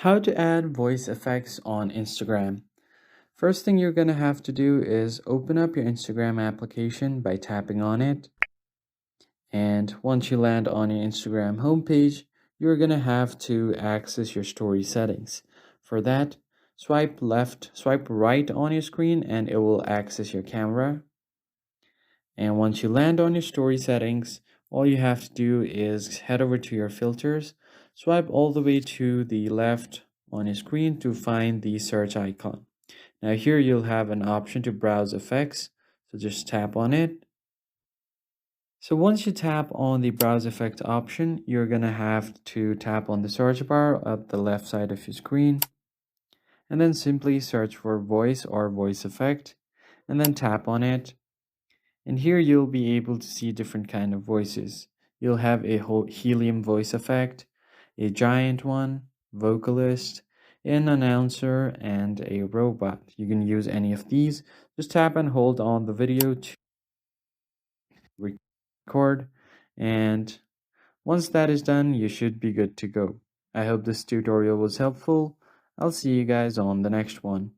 How to add voice effects on Instagram. First thing you're going to have to do is open up your Instagram application by tapping on it. And once you land on your Instagram homepage, you're going to have to access your story settings. For that, swipe left, swipe right on your screen and it will access your camera. And once you land on your story settings, all you have to do is head over to your filters, swipe all the way to the left on your screen to find the search icon. Now here you'll have an option to browse effects, so just tap on it. So once you tap on the browse effect option, you're gonna have to tap on the search bar at the left side of your screen and then simply search for voice or voice effect and then tap on it. And here you'll be able to see different kind of voices. You'll have a whole helium voice effect, a giant one, vocalist, an announcer, and a robot. You can use any of these. Just tap and hold on the video to record. And once that is done, you should be good to go. I hope this tutorial was helpful. I'll see you guys on the next one.